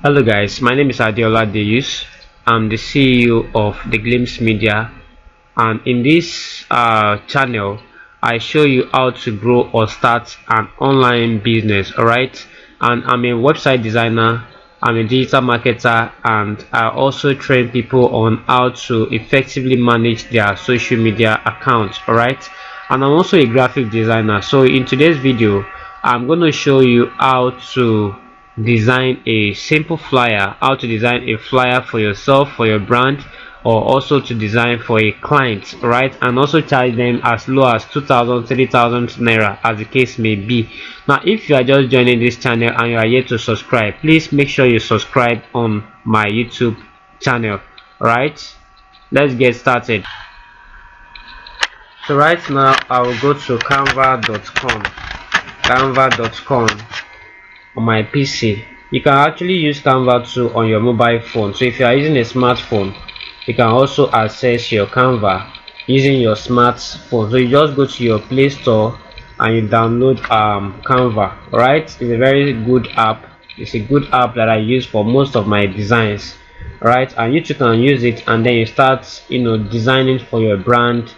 Hello guys, my name is Adiola Deyus. I'm the CEO of the GLIMS Media, and in this channel I show you how to grow or start an online business. Alright, and I'm a website designer, I'm a digital marketer, and I also train people on how to effectively manage their social media accounts. Alright, and I'm also a graphic designer. So in today's video I'm going to show you how to design a simple flyer, how to design a flyer for yourself, for your brand, or also to design for a client, right? And also charge them as low as 2,000, 3,000 naira, as the case may be. Now if you are just joining this channel and you are yet to subscribe, please make sure you subscribe on my YouTube channel. Right, let's get started. So right now I will go to canva.com on my PC. You can actually use Canva too on your mobile phone. So if you are using a smartphone, you can also access your Canva using your smartphone. So you just go to your Play Store and you download Canva. Right, it's a very good app. It's a good app that I use for most of my designs. Right, and you too can use it, and then you start designing for your brand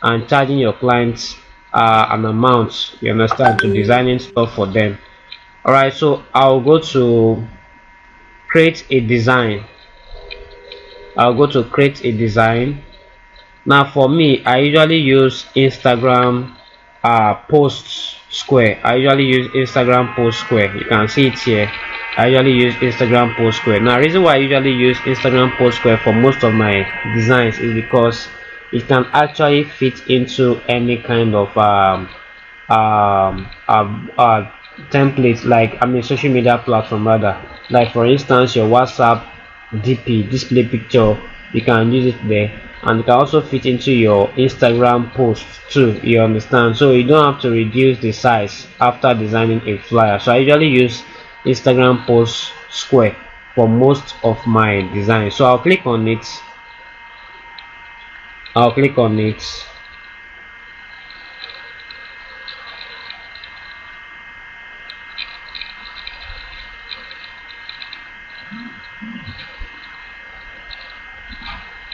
and charging your clients an amount, you understand, to designing stuff for them. Alright, so I'll go to create a design. I'll go to create a design. Now for me, I usually use Instagram post square. I usually use Instagram post square. You can see it here. I usually use Instagram post square. Now reason why I usually use Instagram post square for most of my designs is because it can actually fit into any kind of um, templates, like social media platform rather, like for instance your WhatsApp DP display picture. You can use it there, and it can also fit into your Instagram post too, you understand, so you don't have to reduce the size after designing a flyer. So I usually use Instagram post square for most of my designs. So I'll click on it.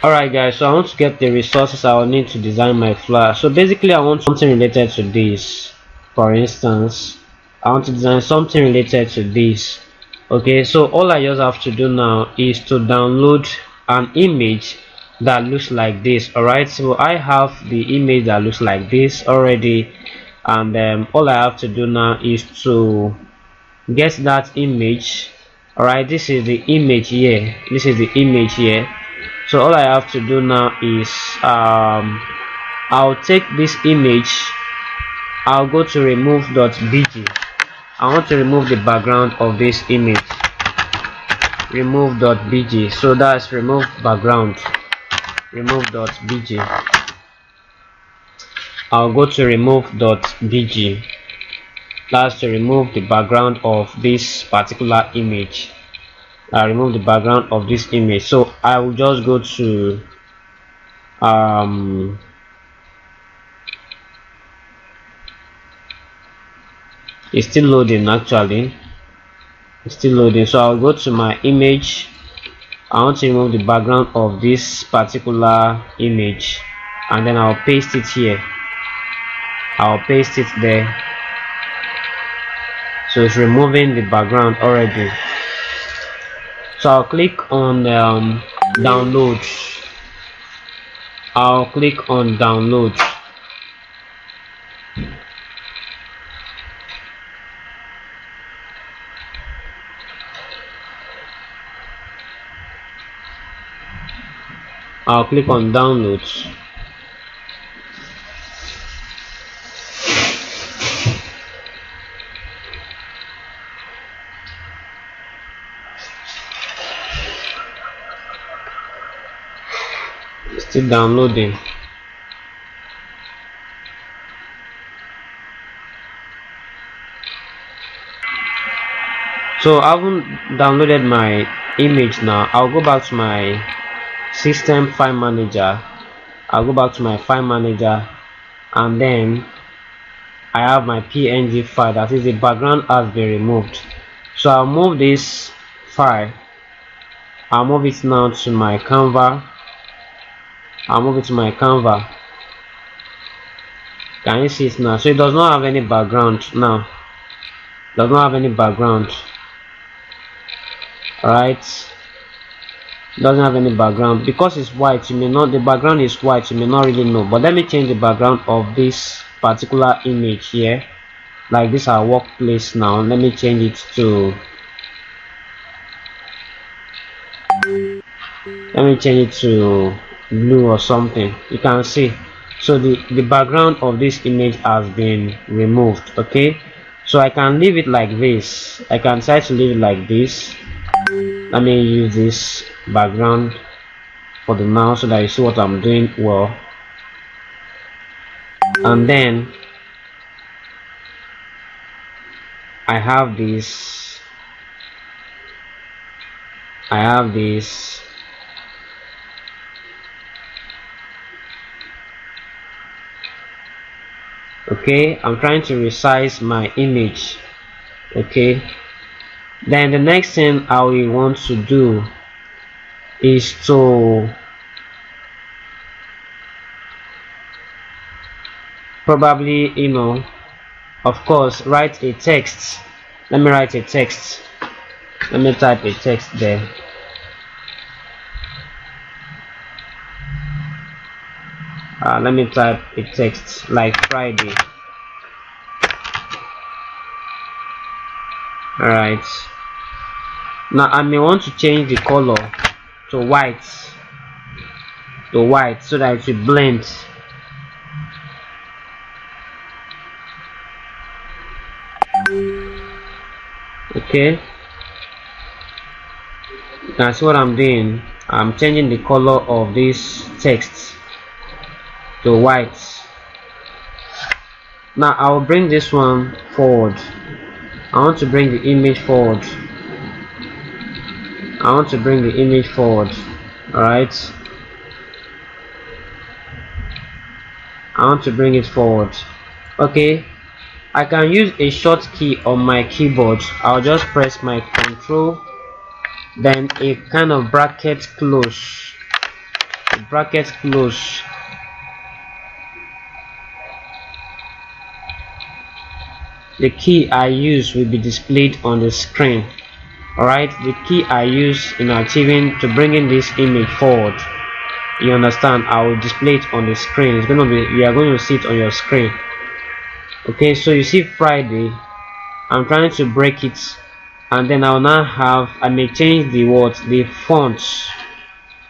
Alright guys, so I want to get the resources I will need to design my flyer. So basically I want something related to this. For instance, I want to design something related to this. Okay, so all I just have to do now is to download an image that looks like this. Alright, so I have the image that looks like this already, and all I have to do now is to get that image. Alright, this is the image here. So all I have to do now is I'll take this image. I'll go to remove.bg. I want to remove the background of this image. Remove.bg. So that's remove background. Remove.bg. I'll go to remove.bg. That's to remove the background of this particular image. I remove the background of this image. So I will just go to it's still loading, actually it's still loading. So I'll go to my image. I want to remove the background of this particular image, and then I'll paste it here. I'll paste it there. So it's removing the background already. So I'll click on download. I'll click on download. I'll click on downloads. Still downloading. So I haven't downloaded my image now. I'll go back to my system file manager. And then I have my PNG file, that is the background has been removed. So I'll move this file. I'll move it now to my Canva. Can you see it now? So it does not have any background now. Does not have any background. Alright. Doesn't have any background because it's white. You may not, the background is white, you may not really know. But let me change the background of this particular image here. Like this our workplace now. Let me change it to blue or something. You can see. So the background of this image has been removed. Okay, so I can leave it like this. I can try to leave it like this. Let me use this background for the now so that you see what I'm doing well. And then I have this. Okay, I'm trying to resize my image. Okay, then the next thing I will want to do is to probably, you know, of course, write a text. Let me write a text. Let me type a text there. Let me type a text like Friday. Alright, now I may want to change the color to white so that it will blend. Okay, you can see what I'm doing. I'm changing the color of this text to white. Now I'll bring this one forward. I want to bring the image forward. Alright, I want to bring it forward. Okay, I can use a short key on my keyboard. I'll just press my control, then a kind of bracket close. The key I use will be displayed on the screen. Alright, the key I use in achieving to bringing this image forward, you understand, I will display it on the screen. It's going to be, you are going to see it on your screen. Okay, so you see Friday. I'm trying to break it, and then I'll now have, I may change the font.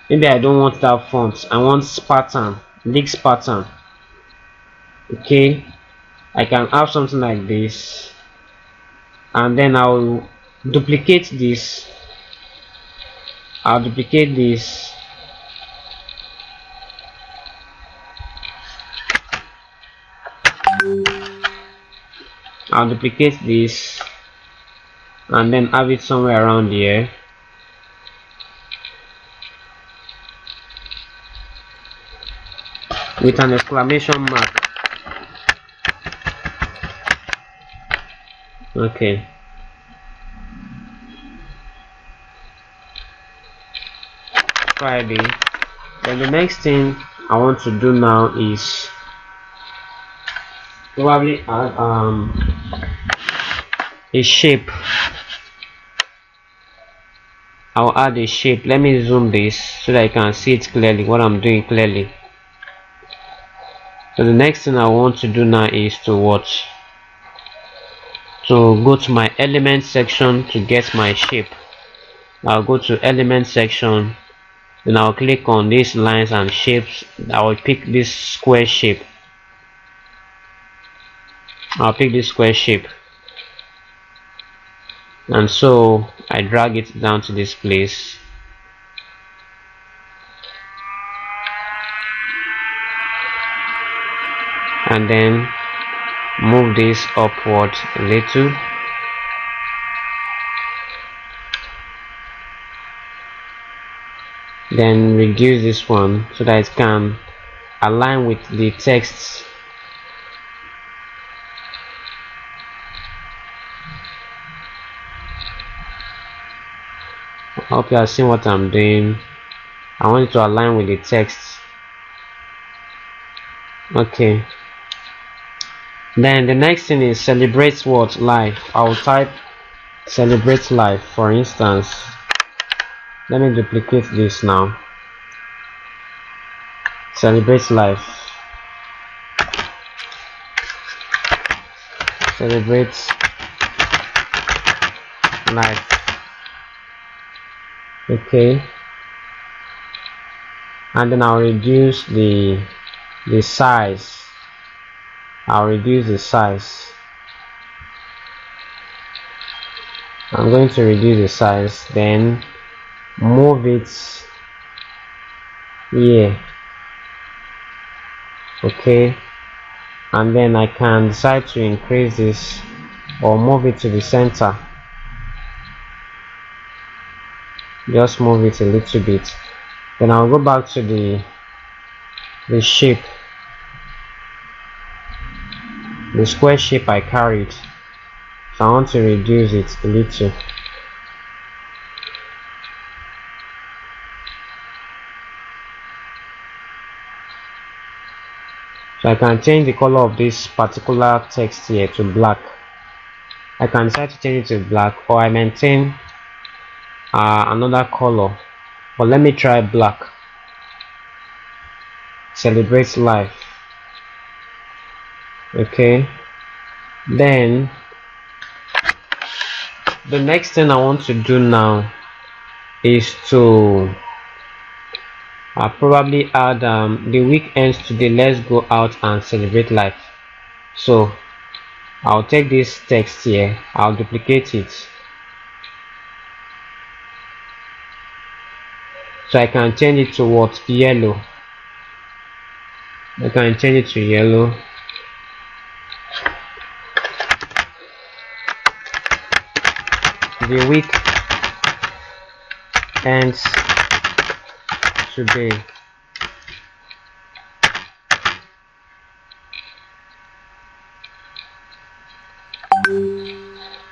Maybe I don't want that font, I want pattern, Leaks pattern. Okay, I can have something like this, and then I'll duplicate this. I'll duplicate this. And then have it somewhere around here. With an exclamation mark. Okay. Friday. Then the next thing I want to do now is probably add a shape. I'll add a shape. Let me zoom this so that I can see it clearly, what I'm doing clearly. So the next thing I want to do now is to go to my element section to get my shape. I'll go to element section, then I'll click on these lines and shapes. I will pick this square shape. And so I drag it down to this place. And then move this upward a little. Then reduce this one so that it can align with the text. I hope you are seeing what I'm doing. I want it to align with the text. Okay, then the next thing is celebrate what? Life. I'll type celebrate life, for instance. Let me duplicate this now. Celebrate life. Celebrate life. Okay, and then I'll reduce the size. I'll reduce the size. I'm going to reduce the size, then move it here. Okay, and then I can decide to increase this or move it to the center. Just move it a little bit. Then I'll go back to the shape, the square shape I carried. So I want to reduce it a little. So I can change the color of this particular text here to black. I can decide to change it to black, or I maintain another color, but let me try black. Celebrate life. Okay, then the next thing I want to do now is to probably add the weekends today. Let's go out and celebrate life. So I'll take this text here, I'll duplicate it, so I can change it to what? Yellow. I can change it to yellow. The week ends today.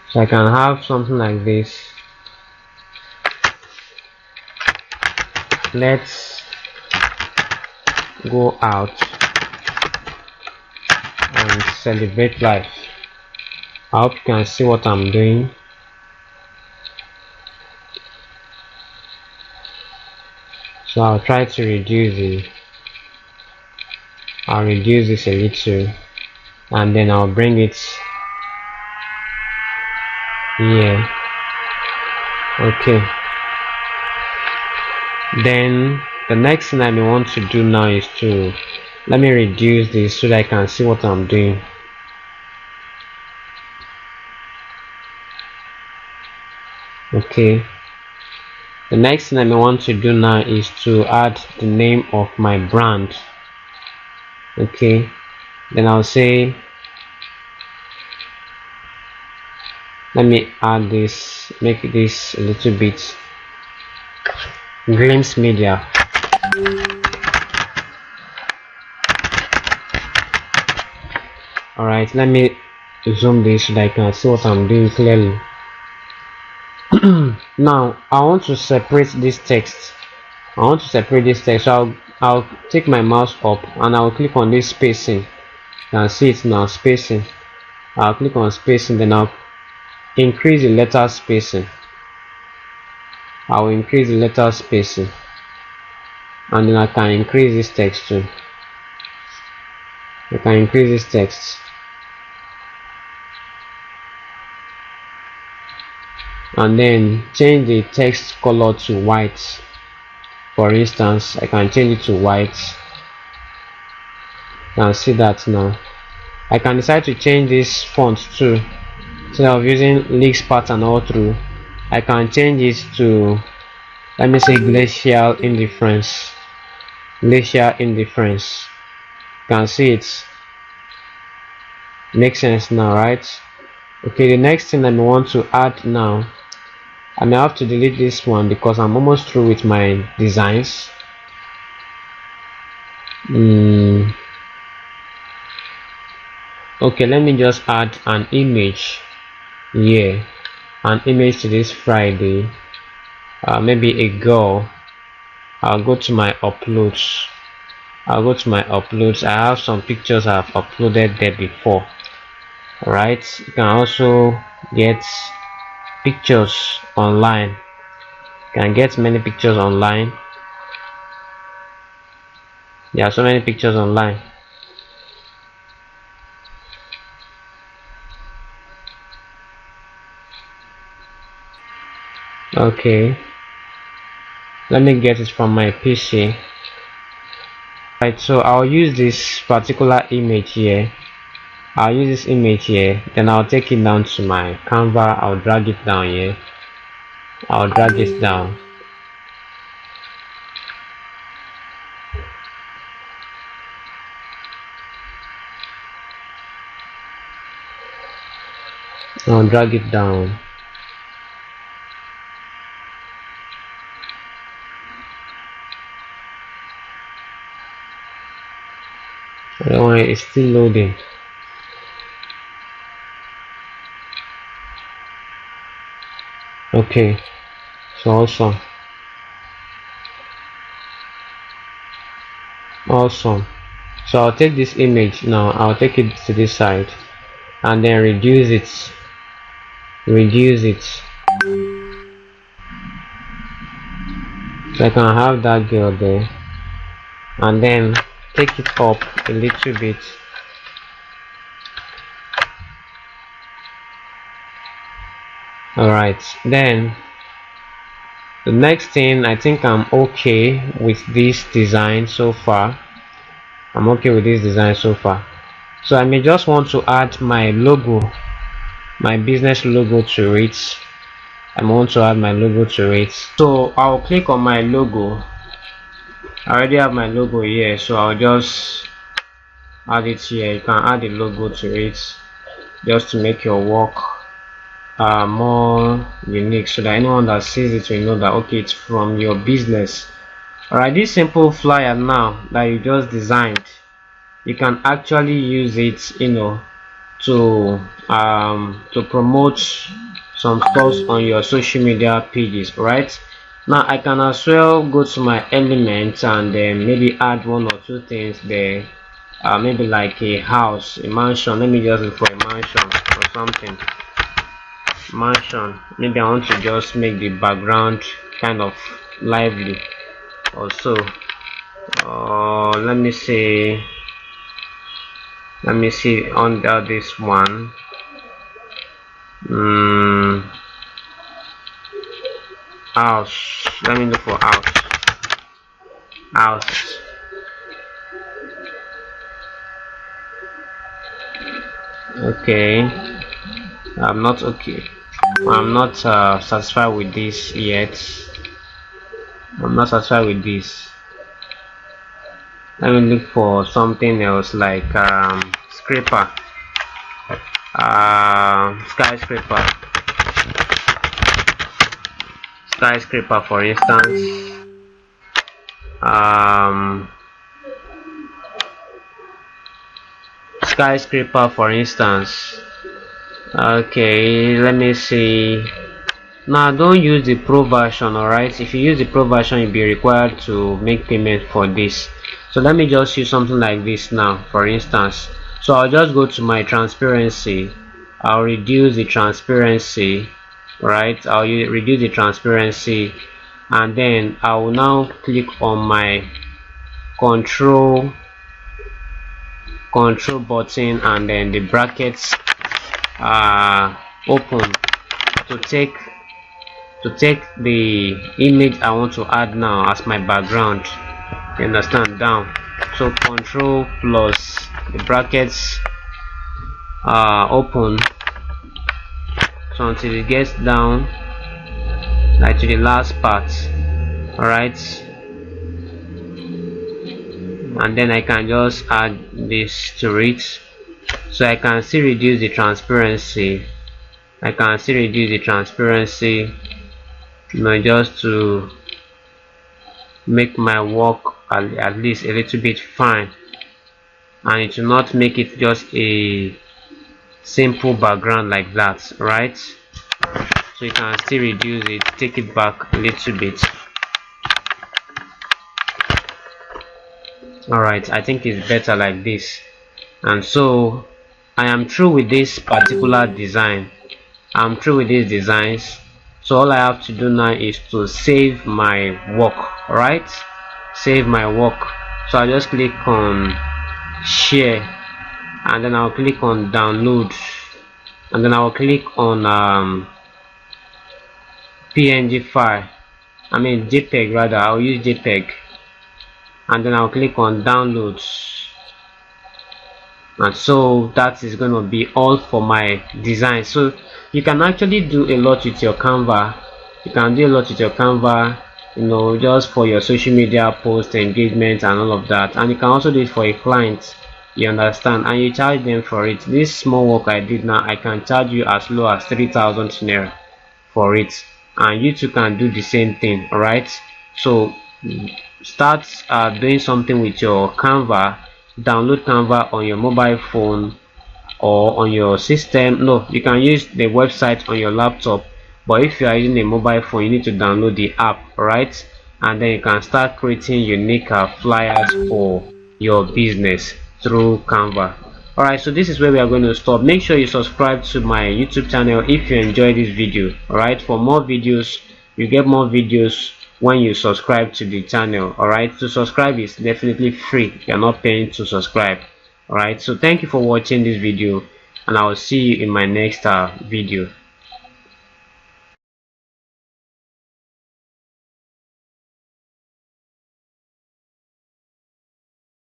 So I can have something like this. Let's go out and celebrate life. I hope you can see what I'm doing. So I'll try to reduce it. I'll reduce this a little, and then I'll bring it here. Okay, then the next thing I may want to do now is to let me reduce this so that I can see what I'm doing. Okay, the next thing I may want to do now is to add the name of my brand. Okay, then I'll say, let me add this, make this a little bit GLIMS Media. Alright, let me zoom this so that I can see what I'm doing clearly. Now I want to separate this text. So I'll take my mouse up and I'll click on this spacing. You can see it now, spacing. I'll click on spacing, then I'll increase the letter spacing. I'll increase the letter spacing, and then I can increase this text too. I can increase this text, and then change the text color to white. For instance, I can change it to white. You can see that now. I can decide to change this font too. Instead of using leaks pattern all through, I can change it to, let me say, glacial indifference. Glacial indifference. You can see it makes sense now, right? Okay, the next thing I may want to add now, I may have to delete this one because I'm almost through with my designs. Okay, let me just add an image here, an image to this Friday. maybe a girl, I'll go to my uploads. I have some pictures I've uploaded there before. Alright, you can also get pictures online. You can get many pictures online. There are so many pictures online. Okay, let me get it from my PC. Right, so I'll use this particular image here. Then I'll take it down to my Canva. I'll drag it down here. I'll drag it down. I'll drag it down. It's still loading. Okay, so awesome. So I'll take this image now. I'll take it to this side and then reduce it. So I can have that girl there, and then take it up a little bit. Alright, then the next thing, I think I'm okay with this design so far. So I may just want to add my logo, my business logo to it. So I'll click on my logo. I already have my logo here, so I'll just add it here. You can add a logo to it just to make your work more unique, so that anyone that sees it will know that okay, it's from your business. Alright, this simple flyer now that you just designed, you can actually use it, to promote some stuff on your social media pages. Right now, I can as well go to my elements and then maybe add one or two things there. Maybe like a house, a mansion. Let me just look for a mansion or something. Maybe I want to just make the background kind of lively or so. Let me see under this one. House. Let me look for house. Okay, I'm not satisfied with this yet. Let me look for something else like skyscraper, for instance. Okay, let me see. Now don't use the pro version. Alright, if you use the pro version, you'll be required to make payment for this. So let me just use something like this now, for instance. So I'll just go to my transparency. I'll reduce the transparency. Right, I'll reduce the transparency, and then I will now click on my control button, and then the brackets open to take the image I want to add now as my background. You understand? Down. So control plus the brackets open, so until it gets down like to the last part. Alright, and then I can just add this to it, so I can still reduce the transparency. Just to make my work at least a little bit fine, and it will not make it just a simple background like that. Right, so you can still reduce it, take it back a little bit. Alright, I think it's better like this. And so I am through with this particular design. I'm through with these designs, so all I have to do now is to save my work. Alright, save my work. So I just click on share, and then I'll click on download, and then I'll click on PNG file, JPEG rather. I'll use JPEG, and then I'll click on downloads. And so that is going to be all for my design. So you can actually do a lot with your Canva. You can do a lot with your Canva, just for your social media post engagement and all of that. And you can also do it for a client, you understand, and you charge them for it. This small work I did now, I can charge you as low as 3,000 naira for it, and you too can do the same thing. Alright, so start doing something with your Canva. Download Canva on your mobile phone or on your system. No, you can use the website on your laptop, but if you are using a mobile phone, you need to download the app. Right, and then you can start creating unique flyers for your business through Canva. Alright, so this is where we are going to stop. Make sure you subscribe to my YouTube channel if you enjoyed this video. Alright, for more videos, you get more videos when you subscribe to the channel. Alright, to subscribe is definitely free. You're not paying to subscribe. Alright, so thank you for watching this video, and I will see you in my next video.